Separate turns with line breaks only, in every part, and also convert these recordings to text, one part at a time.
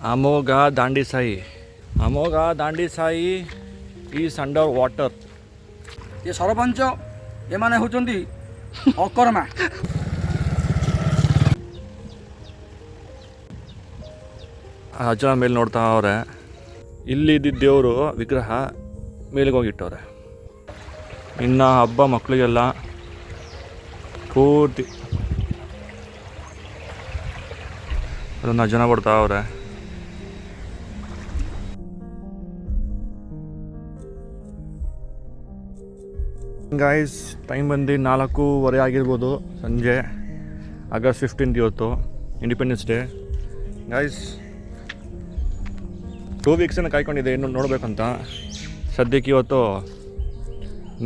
Amoga Dandisai. Amoga Dandisai is under water.
ये सरपंच एमाने होचंदी अकर्मा
ಅಜ್ಜನ ಮೇಲೆ ನೋಡ್ತಾ ಅವ್ರೆ. ಇಲ್ಲಿ ಇದ್ದಿದ್ದ ದೇವರು ವಿಗ್ರಹ ಮೇಲಿಗೆ ಹೋಗಿಟ್ಟವ್ರೆ. ಇನ್ನು ಹಬ್ಬ ಮಕ್ಕಳಿಗೆಲ್ಲ ಪೂರ್ತಿ ಅದನ್ನು ಜನ ಬರ್ತಾ ಅವ್ರೆ. ಗೈಸ್ ಟೈಮ್ ಬಂದು 4:15 ಆಗಿರ್ಬೋದು ಸಂಜೆ. ಆಗಸ್ಟ್ 15 ಇವತ್ತು ಇಂಡಿಪೆಂಡೆನ್ಸ್ ಡೇ. ಗೈಸ್ 2 ವೀಕ್ಸನ್ನು ಕಾಯ್ಕೊಂಡಿದ್ದೆ ಇನ್ನು ನೋಡಬೇಕಂತ. ಸದ್ಯಕ್ಕೆ ಇವತ್ತು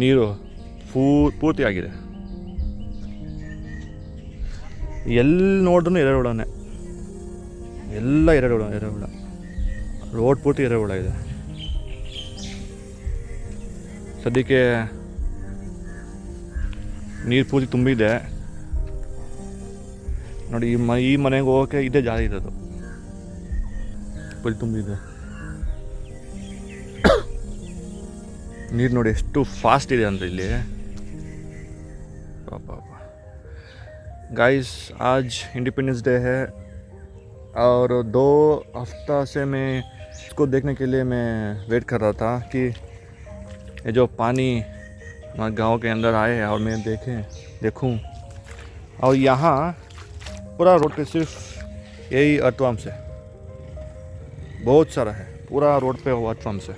ನೀರು ಪೂರ್ತಿ ಆಗಿದೆ. ಎಲ್ಲಿ ನೋಡಿದ್ರೂ ಎರೆಹುಳನೇ, ಎಲ್ಲ ಎರೆಹುಳ. ರೋಡ್ ಪೂರ್ತಿ ಎರೆಹುಳ ಇದೆ. ಸದ್ಯಕ್ಕೆ ನೀರು ಪೂರ್ತಿ ತುಂಬಿದೆ ನೋಡಿ. ಈ ಮನೆಗೆ ಹೋಗೋಕ್ಕೆ ಇದೇ ಜಾಗ ಇರೋದು, ಪೂರ್ತಿ ತುಂಬಿದೆ. ನೀರು ನೋಡಿ ಎಷ್ಟು ಫಾಸ್ಟ್ ಇದೆ ಅಂತ ಇಲ್ಲಿ. गाइस आज इंडिपेंडेंस डे है और 2 हफ्ता से मैं इसको देखने के लिए मैं वेट कर रहा था कि ये जो पानी हमारे गांव के अंदर आए हैं और मैं देखूं। और यहाँ पूरा रोड पे सिर्फ यही अर्थवर्म्स है, बहुत सारा है पूरा रोड पे अर्थवर्म्स है।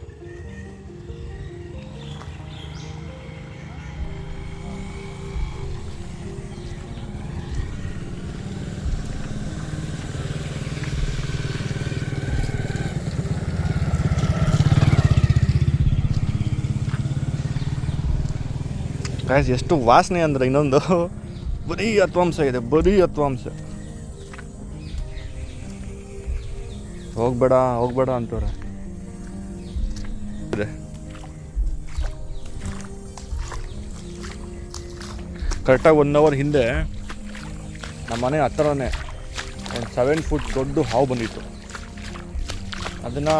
ಗೈಸ್ ಎಷ್ಟು ವಾಸನೆ ಅಂದರೆ ಇನ್ನೊಂದು ಬರೀ ಅತ್ವಾಂಶ ಇದೆ, ಬರೀ ಅತ್ವಾಂಶ. ಹೋಗ್ಬೇಡ ಅಂತವ್ರೆ. ಕರೆಕ್ಟಾಗಿ 1 ಅವರ್ ಹಿಂದೆ ನಮ್ಮ ಮನೆ ಹತ್ರನೇ ಒಂದು 7 ಫುಟ್ ದೊಡ್ಡ ಹಾವು ಬಂದಿತ್ತು. ಅದನ್ನು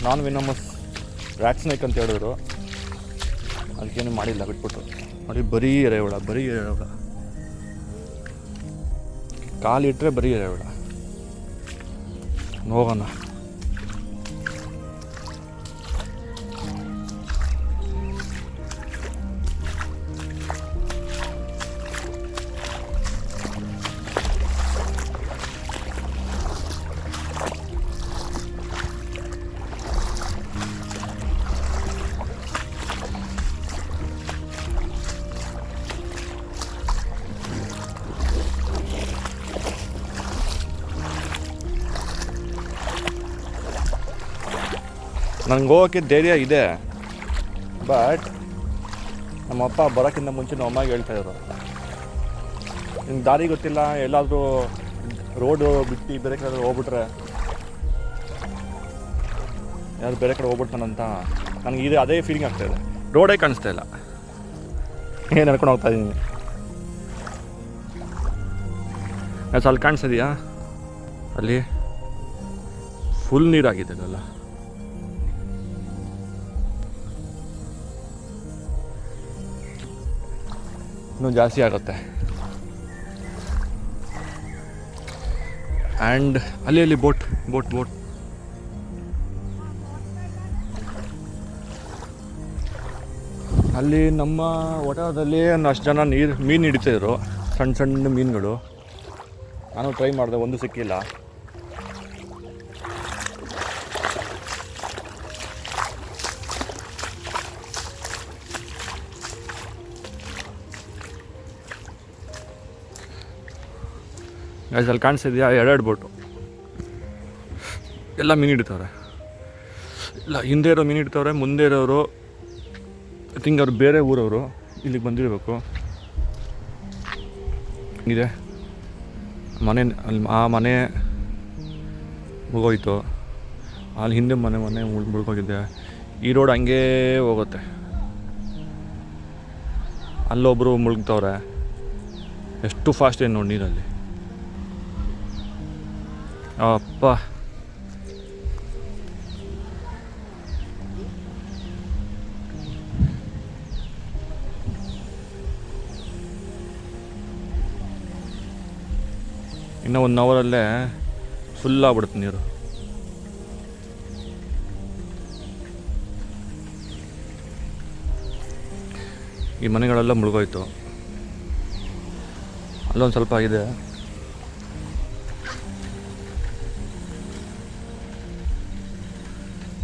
ನಾನ್ ವೆನಮಸ್ ರ್ಯಾಟ್ ಸ್ನೇಕ್ ಅಂತ ಹೇಳಿದ್ರು. ಅದಕ್ಕೇನು ಮಾಡಿಲ್ಲ, ಬಿಟ್ಬಿಟ್ರು. ನೋಡಿ ಬರೀ ಎರೆಹುಳ. ಕಾಲಿಟ್ಟರೆ ಬರೀ ಎರೆಹುಳ. ಹೋಗೋಣ. ನನಗೆ ಹೋಗೋಕ್ಕೆ ಧೈರ್ಯ ಇದೆ, ಬಟ್ ನಮ್ಮಪ್ಪ ಬರೋಕ್ಕಿಂತ ಮುಂಚೆ ನಮ್ಮ ಅಮ್ಮಗೆ ಹೇಳ್ತಾಯಿದ್ರು, ನಿಮ್ಗೆ ದಾರಿ ಗೊತ್ತಿಲ್ಲ, ಎಲ್ಲಾದರೂ ರೋಡು ಬಿಟ್ಟು ಬೇರೆ ಕಡೆ ಹೋಗ್ಬಿಟ್ರೆ, ಯಾರು ಬೇರೆ ಕಡೆ ಹೋಗ್ಬಿಡ್ತಾನಂತ. ನನಗೆ ಇದು ಅದೇ ಫೀಲಿಂಗ್ ಆಗ್ತಾಯಿದೆ. ರೋಡೇ ಕಾಣಿಸ್ತಾ ಇಲ್ಲ, ಏನು ನಡ್ಕೊಂಡು ಹೋಗ್ತಾಯಿದ್ದೀನಿ. ಅಲ್ಲಿ ಕಾಣಿಸ್ತಿದೆಯಾ? ಅಲ್ಲಿ ಫುಲ್ ನೀರಾಗಿದೆ ಅಲ್ಲ. ಇನ್ನೂ ಜಾಸ್ತಿ ಆಗುತ್ತೆ. ಆ್ಯಂಡ್ ಅಲ್ಲಿ ಬೋಟ್ ಅಲ್ಲಿ ನಮ್ಮ ಒಟದಲ್ಲಿ ಅಷ್ಟು ಜನ ಮೀನು ಹಿಡಿತಾಯಿದ್ರು, ಸಣ್ಣ ಮೀನುಗಳು. ನಾನು ಟ್ರೈ ಮಾಡಿದೆ, ಒಂದು ಸಿಕ್ಕಿಲ್ಲ. ಅಲ್ಲಿ ಕಾಣಿಸ್ತಿದೆಯಾ? 2 ಬೋಟು, ಎಲ್ಲ ಮೀನು ಹಿಡಿತವ್ರೆ. ಇಲ್ಲ, ಹಿಂದೆ ಇರೋ ಮೀನು ಹಿಡಿತವ್ರೆ, ಮುಂದೆ ಇರೋರು ಐ ಥಿಂಕ್ ಅವ್ರು ಬೇರೆ ಊರವರು, ಇಲ್ಲಿಗೆ ಬಂದಿರಬೇಕು. ಇದೆ ಮನೆ, ಅಲ್ಲಿ ಆ ಮನೆ ಮುಗೋಯ್ತು. ಅಲ್ಲಿ ಹಿಂದೆ ಮನೆ ಮುಳ್ಗೋಗಿದೆ. ಈ ರೋಡ್ ಹಂಗೇ ಹೋಗುತ್ತೆ. ಅಲ್ಲೊಬ್ಬರು ಮುಳುಗ್ತವ್ರೆ. ಎಷ್ಟು ಫಾಸ್ಟ್ ಏನು ನೋಡಿ ನೀರಲ್ಲಿ. ಅಪ್ಪ ಇನ್ನೂ 1 ಅವರಲ್ಲೇ ಫುಲ್ ಆಗ್ಬಿಡುತ್ತೆ ನೀರು. ಈ ಮನೆಗಳೆಲ್ಲ ಮುಳುಗೋಯ್ತು. ಅಲ್ಲೊಂದು ಸ್ವಲ್ಪ ಇದೆ.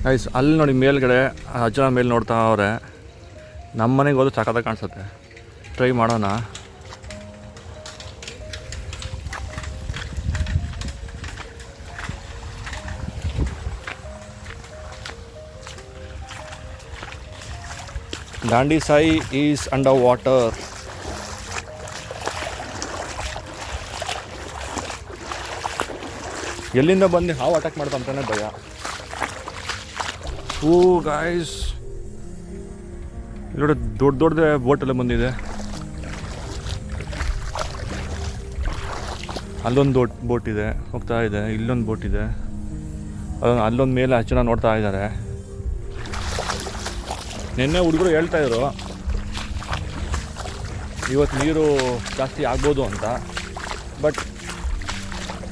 ಗೈಸ್ ಅಲ್ಲಿ ನೋಡಿ ಮೇಲ್ಗಡೆ ಅಜ್ಜನ ಮೇಲೆ ನೋಡ್ತಾ ಅವ್ರೆ. ನಮ್ಮ ಮನೆಗೆ ಹೋದ್ರೆ ಸಖತ್ತಾಗಿ ಕಾಣಿಸುತ್ತೆ. ಟ್ರೈ ಮಾಡೋಣ. ದಾಂಡಿ ಸಾಯಿ ಈಸ್ ಅಂಡರ್ ವಾಟರ್. ಎಲ್ಲಿಂದ ಬಂದು ಹಾವು ಅಟ್ಯಾಕ್ ಮಾಡ್ತಂತಾನೆ ಭಯ. ಓ ಗಾಯ್ಸ್ ಇಲ್ಲಿ ದೊಡ್ಡದೇ ಬೋಟೆಲ್ಲ ಬಂದಿದೆ. ಅಲ್ಲೊಂದು ಬೋಟ್ ಇದೆ ಹೋಗ್ತಾ ಇದೆ. ಇಲ್ಲೊಂದು ಬೋಟ್ ಇದೆ. ಅಲ್ಲೊಂದು ಮೇಲೆ ಹಚ್ಚನ ನೋಡ್ತಾ ಇದ್ದಾರೆ. ನಿನ್ನೆ ಹುಡುಗರು ಹೇಳ್ತಾಯಿದ್ರು ಇವತ್ತು ನೀರು ಜಾಸ್ತಿ ಆಗ್ಬೋದು ಅಂತ. ಬಟ್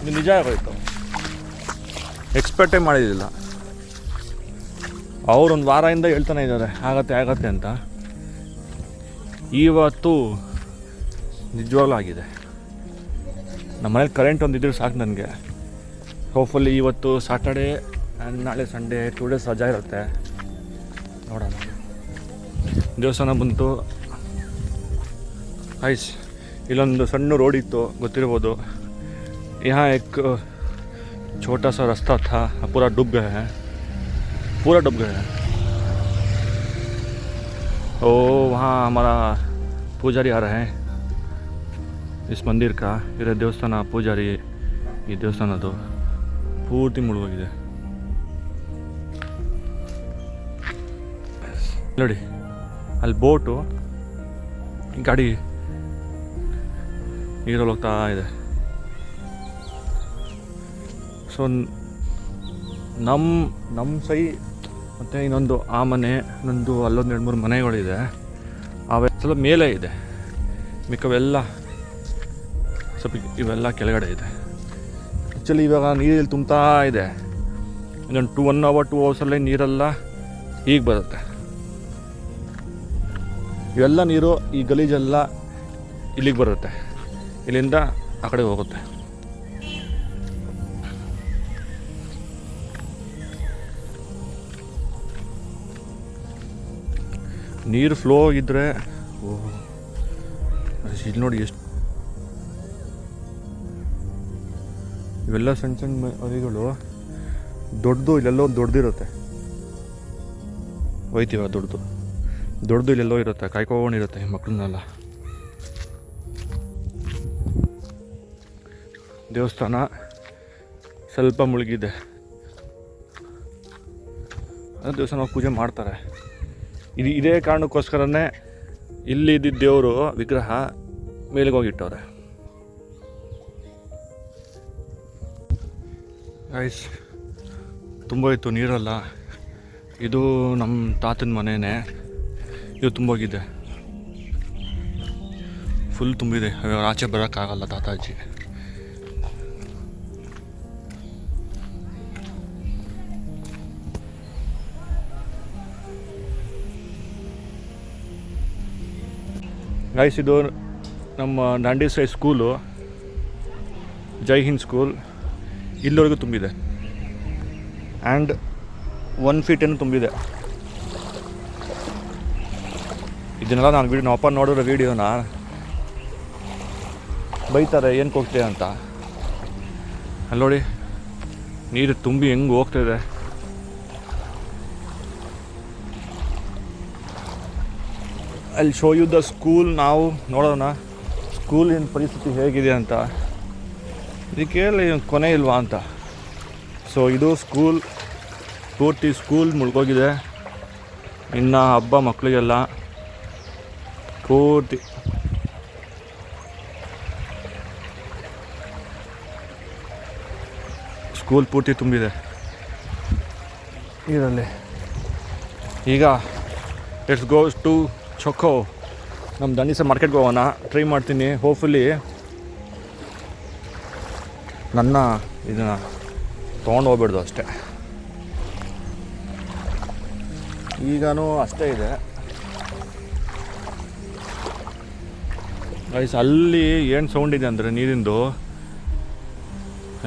ಇದು ನಿಜ ಆಗೋಯ್ತು. ಎಕ್ಸ್ಪೆಕ್ಟೇ ಮಾಡಿದ್ದಿಲ್ಲ. ಅವ್ರು 1 ವಾರದಿಂದ ಹೇಳ್ತಾನೆ ಇದ್ದಾರೆ ಆಗತ್ತೆ ಅಂತ. ಇವತ್ತು ನಿಜವಾಗ್ಲೂ ಆಗಿದೆ. ನಮ್ಮ ಮನೇಲಿ ಕರೆಂಟ್ ಒಂದಿದ್ರೆ ಸಾಕು ನನಗೆ. ಹೋಪ್ಫುಲ್ಲಿ ಇವತ್ತು ಸಾಟರ್ಡೇ ಆ್ಯಂಡ್ ನಾಳೆ ಸಂಡೇ 2 ಡೇಸ್ ರಜಾ ಇರುತ್ತೆ. ನೋಡೋಣ. ದೇವಸ್ಥಾನ ಬಂತು. ಐಸ್ ಇಲ್ಲೊಂದು ಸಣ್ಣ ರೋಡ್ ಇತ್ತು ಗೊತ್ತಿರ್ಬೋದು. यहाँ एक छोटा सा रास्ता था, पूरा डूब गया है. ओ वहाँ हमारा पुजारी आ रहे हैं इस मंदिर का. इधर देवस्थान पुजारी. ಈ ದೇವಸ್ಥಾನದ್ದು ಪೂರ್ತಿ ಮುಳುಗೋಗಿದೆ ನೋಡಿ. ಅಲ್ಲಿ ಬೋಟು, ಗಾಡಿ ನೀರಲ್ಲಿ ಹೋಗ್ತಾ ಇದೆ. ಸೊ ನಮ್ಮ ಸೈ ಮತ್ತು ಇನ್ನೊಂದು ಆ ಮನೆ, ಇನ್ನೊಂದು ಅಲ್ಲೊಂದು 2-3 ಮನೆಗಳಿದೆ. ಅವೆಲ್ಲ ಮೇಲೆ ಇದೆ. ಮಿಕ್ಕವೆಲ್ಲ ಸ್ವಲ್ಪ ಇವೆಲ್ಲ ಕೆಳಗಡೆ ಇದೆ. ಆ್ಯಕ್ಚುಲಿ ಇವಾಗ ನೀರಲ್ಲಿ ತುಂಬ್ತಾ ಇದೆ. ಇನ್ನೊಂದು 1 ಅವರ್ 2 ಅವರ್ಸಲ್ಲೇ ನೀರೆಲ್ಲ ಈಗ ಬರುತ್ತೆ. ಇವೆಲ್ಲ ನೀರು ಈ ಗಲೀಜೆಲ್ಲ ಇಲ್ಲಿಗೆ ಬರುತ್ತೆ. ಇಲ್ಲಿಂದ ಆ ಕಡೆ ಹೋಗುತ್ತೆ. ನೀರು ಫ್ಲೋ ಇದ್ದರೆ ಇಲ್ಲಿ ನೋಡಿ ಎಷ್ಟು ಇವೆಲ್ಲ ಸಣ್ಣ ಅರಿಗಳು ದೊಡ್ಡದು. ಇಲ್ಲೆಲ್ಲೋ ದೊಡ್ಡದಿರುತ್ತೆ. ಹೋಯ್ತೀವ ದೊಡ್ಡದು ಇಲ್ಲೆಲ್ಲೋ ಇರುತ್ತೆ. ಕಾಯ್ಕೊಂಡಿರುತ್ತೆ ಮಕ್ಕಳನ್ನೆಲ್ಲ. ದೇವಸ್ಥಾನ ಸ್ವಲ್ಪ ಮುಳುಗಿದೆ. ಅದು ದೇವಸ್ಥಾನ ಪೂಜೆ ಮಾಡ್ತಾರೆ. ಇದೇ ಕಾರಣಕ್ಕೋಸ್ಕರನೇ ಇಲ್ಲಿ ಇದ್ದಿದ್ದ ದೇವರು ವಿಗ್ರಹ ಮೇಲಿಗೆ ಹೋಗಿಟ್ಟವ್ರೆ. ಗೈಸ್ ತುಂಬ ಇತ್ತು ನೀರೆಲ್ಲ. ಇದು ನಮ್ಮ ತಾತನ ಮನೆಯೇ. ಇದು ತುಂಬೋಗಿದೆ, ಫುಲ್ ತುಂಬಿದೆ. ಆಚೆ ಬರೋಕ್ಕಾಗಲ್ಲ ತಾತಾಜಿ. ಗೈಸ್ ಇದು ನಮ್ಮ ದಾಂಡಿ ಸಾಯಿ ಸ್ಕೂಲು, ಜೈ ಹಿಂದ್ ಸ್ಕೂಲ್. ಇಲ್ಲಿವರೆಗೂ ತುಂಬಿದೆ. ಆ್ಯಂಡ್ 1 ಫೀಟ್ ಏನು ತುಂಬಿದೆ. ಇದನ್ನೆಲ್ಲ ನಾನು ಅಪ್ಪ ನೋಡಿರೋ ವೀಡಿಯೋನ ಬೈತಾರೆ ಏನಕ್ಕೆ ಹೋಗ್ತೀಯ ಅಂತ. ಅಲ್ಲಿ ನೋಡಿ ನೀರು ತುಂಬಿ ಹೆಂಗೆ ಹೋಗ್ತಾಯಿದೆ. ಅಲ್ಲಿ ಶೋ ಯು ದ ಸ್ಕೂಲ್. ನಾವು ನೋಡೋಣ ಸ್ಕೂಲಿನ ಪರಿಸ್ಥಿತಿ ಹೇಗಿದೆ ಅಂತ. ಇದಕ್ಕೆ ಕೊನೆ ಇಲ್ವಾ ಅಂತ. ಸೊ ಇದು ಸ್ಕೂಲ್, ಪೂರ್ತಿ ಸ್ಕೂಲ್ ಮುಳುಗೋಗಿದೆ. ಇನ್ನು ಹಬ್ಬ ಮಕ್ಕಳಿಗೆಲ್ಲ ಪೂರ್ತಿ ಸ್ಕೂಲ್ ಪೂರ್ತಿ ತುಂಬಿದೆ ಇದರಲ್ಲಿ. ಈಗ ಲೆಟ್ಸ್ ಗೋ ಟು ಚೊಕ್ಕೋ. ನಮ್ಮ ದಾಂಡಿ ಸಾಯಿ ಮಾರ್ಕೆಟ್ಗೆ ಹೋಗೋಣ. ಟ್ರೈ ಮಾಡ್ತೀನಿ. ಹೋಪ್ಫುಲಿ ನನ್ನ ಇದನ್ನು ತೊಗೊಂಡು ಹೋಗ್ಬಿಡ್ದು ಅಷ್ಟೇ. ಈಗನೂ ಅಷ್ಟೇ ಇದೆ ಗೈಸ್. ಅಲ್ಲಿ ಏನು ಸೌಂಡ್ ಇದೆ ಅಂದರೆ ನೀರಿಂದು,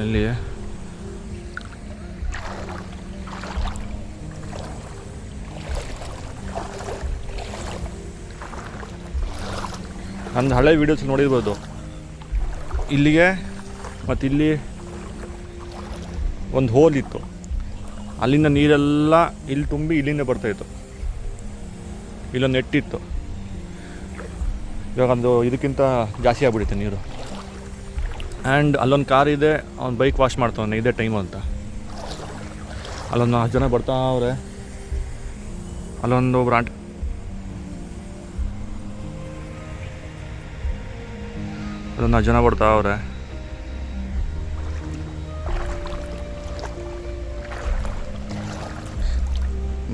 ಅಲ್ಲಿ ನಂದು ಹಳೆ ವೀಡಿಯೋಸ್ ನೋಡಿರ್ಬೋದು. ಇಲ್ಲಿಗೆ ಮತ್ತು ಇಲ್ಲಿ ಒಂದು ಹೋಲ್ ಇತ್ತು, ಅಲ್ಲಿಂದ ನೀರೆಲ್ಲ ಇಲ್ಲಿ ತುಂಬಿ ಇಲ್ಲಿಂದ ಬರ್ತಾಯಿತ್ತು. ಇಲ್ಲೊಂದು ನೆಟ್ಟಿತ್ತು, ಇವಾಗ ಒಂದು ಇದಕ್ಕಿಂತ ಜಾಸ್ತಿ ಆಗ್ಬಿಡುತ್ತೆ ನೀರು. ಆ್ಯಂಡ್ ಅಲ್ಲೊಂದು ಕಾರ್ ಇದೆ, ಅವ್ನು ಬೈಕ್ ವಾಶ್ ಮಾಡ್ತಾವನೆ, ಇದೇ ಟೈಮು ಅಂತ. ಅಲ್ಲೊಂದು 4 ಜನ ಬರ್ತಾವ್ರೆ. ಅಲ್ಲೊಂದು ಒಬ್ರು ಅಲ್ಲೊಂದು 4 ಜನ ಬರ್ತಾವ್ರೆ.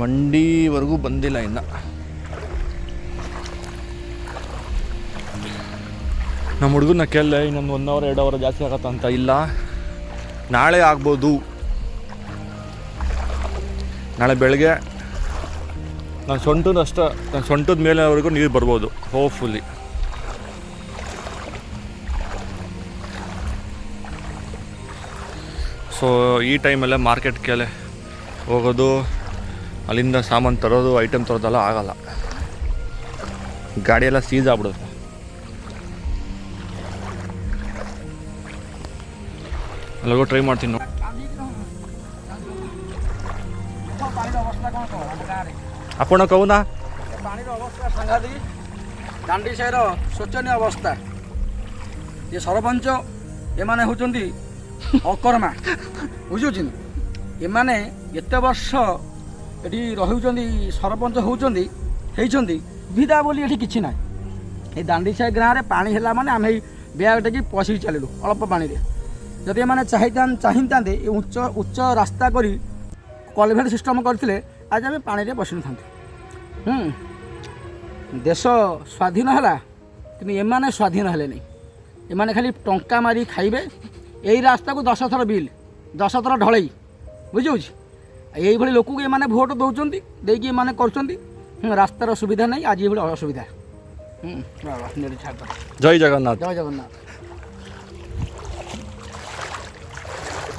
ಮಂಡಿವರೆಗೂ ಬಂದಿಲ್ಲ ಇನ್ನು. ನಮ್ಮ ಹುಡುಗನ ಕೇಳಿದೆ ಇನ್ನೊಂದು 1 ಅವರ್ 2 ಅವರ್ ಜಾಸ್ತಿ ಆಗತ್ತಂತ. ಇಲ್ಲ, ನಾಳೆ ಆಗ್ಬೋದು. ನಾಳೆ ಬೆಳಗ್ಗೆ ನಾನು ಸೊಂಟದ ಮೇಲೆವರೆಗೂ ನೀರು ಬರ್ಬೋದು ಹೋಪ್ಫುಲ್ಲಿ. ಸೊ ಈ ಟೈಮಲ್ಲೇ ಮಾರ್ಕೆಟ್ಗೆಲ್ಲ ಹೋಗೋದು, ಅಲ್ಲಿಂದ ಸಾಮಾನು ತರೋದು, ಐಟಮ್ ತರೋದೆಲ್ಲ ಆಗಲ್ಲ. ಗಾಡಿಯೆಲ್ಲ ಸೀಸ್ ಆಗ್ಬಿಡುತ್ತೆ. ಅಲ್ಲಿಗೂ ಟ್ರೈ ಮಾಡ್ತೀನಿ. ଆପଣ କହୁନା
ପାଣିର ଅବସ୍ଥା ସାଂଘାତିକ। ଦାଣ୍ଡି ସାହିର ଶୋଚନୀୟ ଅବସ୍ଥା। ଏ ସରପଞ୍ଚ ଏମାନେ ହେଉଛନ୍ତି ଅକର୍ମା, ବୁଝୁଛନ୍ତି। ଏମାନେ ଏତେ ବର୍ଷ ଏଠି ରହୁଛନ୍ତି, ସରପଞ୍ଚ ହେଇଛନ୍ତି ସୁବିଧା ବୋଲି ଏଠି କିଛି ନାହିଁ। ଏ ଦାଣ୍ଡି ସାହି ଗାଁରେ ପାଣି ହେଲା ମାନେ ଆମେ ଏଇ ବ୍ୟାଗ୍ ଟେକି ପଶିକି ଚାଲିଲୁ ଅଳ୍ପ ପାଣିରେ। ଯଦି ଏମାନେ ଚାହିଁଥାନ୍ତେ ଏ ଉଚ୍ଚ ରାସ୍ତା କରି କଲଭେଟ୍ ସିଷ୍ଟମ୍ କରିଥିଲେ ଆଜି ଆମେ ପାଣିରେ ବସିନଥାନ୍ତୁ। ଦେଶ ସ୍ୱାଧୀନ ହେଲା, କିନ୍ତୁ ଏମାନେ ସ୍ୱାଧୀନ ହେଲେନି। ଏମାନେ ଖାଲି ଟଙ୍କା ମାରି ଖାଇବେ। ଏଇ ରାସ୍ତାକୁ 10 ଥର ବିଲ୍, 10 ଥର ଢଳେଇ, ବୁଝିହେଉଛି। ଏଇଭଳି ଲୋକକୁ ଏମାନେ ଭୋଟ୍ ଦେଉଛନ୍ତି, ଦେଇକି ଏମାନେ କରୁଛନ୍ତି। ରାସ୍ତାର ସୁବିଧା ନାହିଁ, ଆଜି ଏଇଭଳି ଅସୁବିଧା।
ଜୟ ଜଗନ୍ନାଥ।
ଜୟ ଜଗନ୍ନାଥ।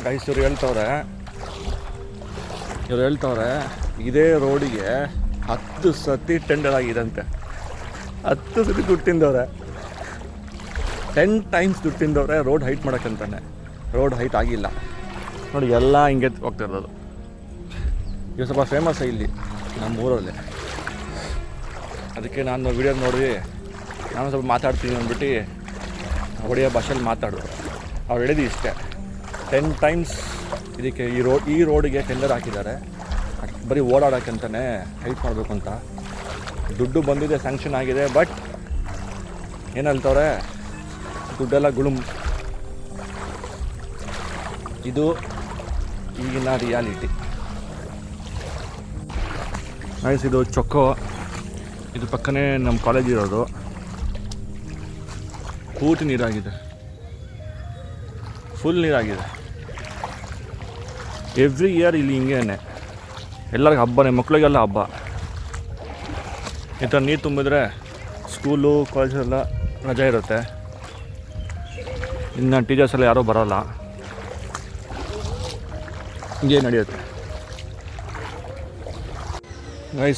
ಗೈಸ್ ಇವ್ರು ಹೇಳ್ತವ್ರೆ ಇದೇ ರೋಡಿಗೆ 10 ಸತಿ ಟೆಂಡರ್ ಆಗಿದಂತೆ. 10 ಸತಿ ದುಡ್ಡು ತಿಂದವ್ರೆ, 10 ಟೈಮ್ಸ್ ದುಡ್ಡು ತಿಂದವ್ರೆ ರೋಡ್ ಹೈಟ್ ಮಾಡೋಕ್ಕಂತಾನೆ. ರೋಡ್ ಹೈಟ್ ಆಗಿಲ್ಲ ನೋಡಿ, ಎಲ್ಲ ಹಿಂಗೆ ಹೋಗ್ತಾ ಇರೋದು. ಇದು ಸ್ವಲ್ಪ ಫೇಮಸ್ ಇಲ್ಲಿ ನಮ್ಮ ಊರಲ್ಲಿ. ಅದಕ್ಕೆ ನಾನು ವಿಡಿಯೋ ನೋಡಿ ನಾನು ಸ್ವಲ್ಪ ಮಾತಾಡ್ತೀನಿ ಅಂದ್ಬಿಟ್ಟು ಒಡಿಯಾ ಭಾಷೆಯಲ್ಲಿ ಮಾತಾಡೋದು. ಅವ್ರು ಹೇಳಿದ್ದು ಇಷ್ಟೇ, 10 ಟೈಮ್ಸ್ ಇದಕ್ಕೆ ಈ ರೋಡಿಗೆ ಟೆಂಡರ್ ಹಾಕಿದ್ದಾರೆ, ಬರೀ ಓಡಾಡೋಕ್ಕಂತಾನೆ ಹೈಟ್ ಮಾಡಬೇಕು ಅಂತ. ದುಡ್ಡು ಬಂದಿದೆ, ಸ್ಯಾಂಕ್ಷನ್ ಆಗಿದೆ. ಬಟ್ ಏನು ಹೇಳ್ತವ್ರೆ, ದುಡ್ಡೆಲ್ಲ ಗುಳುಮ್. ಇದು ಈಗಿನ ರಿಯಾಲಿಟಿ. ನೈಸ್. ಇದು ಚೊಕ್ಕೋ, ಇದು ಪಕ್ಕನೇ ನಮ್ಮ ಕಾಲೇಜ್ ಇರೋದು. ಪೂರ್ತಿ ನೀರಾಗಿದೆ, ಫುಲ್ ನೀರಾಗಿದೆ. ಎವ್ರಿ ಇಯರ್ ಇಲ್ಲಿ ಹಿಂಗೇನೆ, ಎಲ್ಲರಿಗೂ ಹಬ್ಬನೇ, ಮಕ್ಕಳಿಗೆಲ್ಲ ಹಬ್ಬ. ಈ ಥರ ನೀರು ತುಂಬಿದ್ರೆ ಸ್ಕೂಲು ಕಾಲೇಜೆಲ್ಲ ರಜೆ ಇರುತ್ತೆ. ಇನ್ನು ಟೀಚರ್ಸ್ ಎಲ್ಲ ಯಾರೂ ಬರೋಲ್ಲ, ಹಿಂಗೆ ನಡೆಯುತ್ತೆ.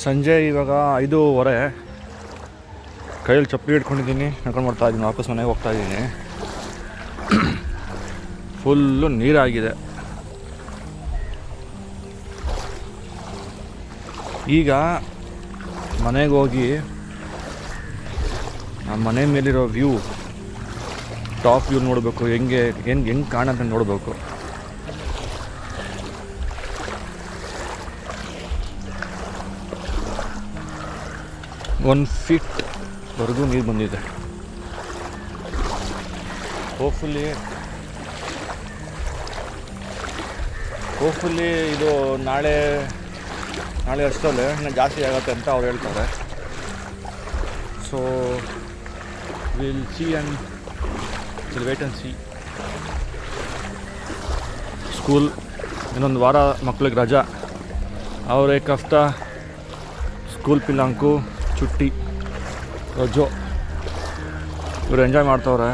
ಸಂಜೆ ಇವಾಗ 5:15. ಕೈಯಲ್ಲಿ ಚಪ್ಪಲಿ ಇಟ್ಕೊಂಡಿದ್ದೀನಿ, ನಡ್ಕೊಂಡು ಮಾಡ್ತಾಯಿದ್ದೀನಿ. ವಾಪಸ್ ಮನೆಗೆ ಹೋಗ್ತಾಯಿದ್ದೀನಿ. ಫುಲ್ಲು ನೀರಾಗಿದೆ. ಈಗ ಮನೆಗೆ ಹೋಗಿ ನಮ್ಮ ಮನೆ ಮೇಲಿರೋ ವ್ಯೂ, ಟಾಪ್ ವ್ಯೂ ನೋಡಬೇಕು. ಹೆಂಗೆ ಕಾಣಂತ ನೋಡಬೇಕು. ಒಂದು ಫೀಟ್ವರೆಗೂ ನೀರು ಬಂದಿದೆ. ಹೋಪ್ಫುಲ್ಲಿ ಇದು ನಾಳೆ ಅಷ್ಟಲ್ಲೇ ಇನ್ನು ಜಾಸ್ತಿ ಆಗುತ್ತೆ ಅಂತ ಅವ್ರು ಹೇಳ್ತಾರೆ. So will see and wait and see. School, ಇನ್ನೊಂದು ವಾರ ಮಕ್ಳಿಗೆ ರಜಾ. और एक हफ्ता ಸ್ಕೂಲ್ ಪಿಲ್ಲಾಂಕು ಚುಟ್ಟಿ ರಜೋ. ಇವ್ರು ಎಂಜಾಯ್ ಮಾಡ್ತವ್ರೆ.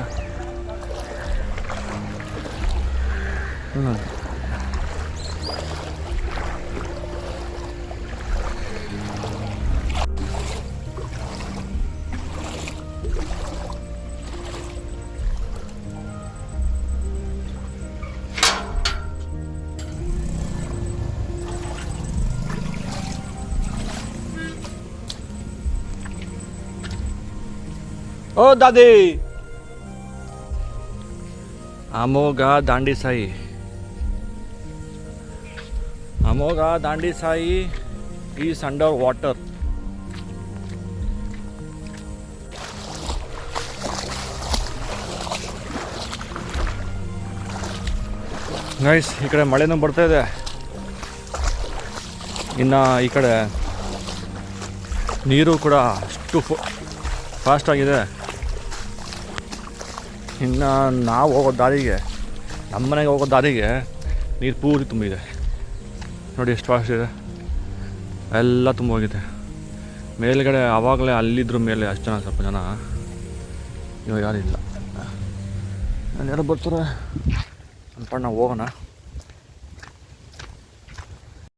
ओ दादी, अमोघा दांडी साई, अमोघा दांडी साई is under water. ಗೈಸ್, ಈ ಕಡೆ ಮಳೆನೂ ಬರ್ತಾ ಇದೆ. ಇನ್ನು ಈ ಕಡೆ ನೀರು ಕೂಡ ಅಷ್ಟು ಫಾಸ್ಟಾಗಿದೆ. ಇನ್ನು ನಾವು ಹೋಗೋ ದಾರಿಗೆ, ನಮ್ಮ ಮನೆಗೆ ಹೋಗೋ ದಾರಿಗೆ ನೀರು ಪೂರ್ತಿ ತುಂಬಿದೆ. ನೋಡಿ ಎಷ್ಟು ಫಾಸ್ಟ್ ಇದೆ, ಎಲ್ಲ ತುಂಬ ಹೋಗಿದೆ. ಮೇಲ್ಗಡೆ ಆವಾಗಲೇ ಅಲ್ಲಿದ್ದರು ಮೇಲೆ ಅಷ್ಟು ಜನ, ಸ್ವಲ್ಪ ಜನ. ಇವಾಗ ಯಾರಿಲ್ಲ. ನಾನು ಯಾರೋ ಬರ್ತಾರೆ ಅಂದ್ಕೊಂಡು ನಾವು ಹೋಗೋಣ.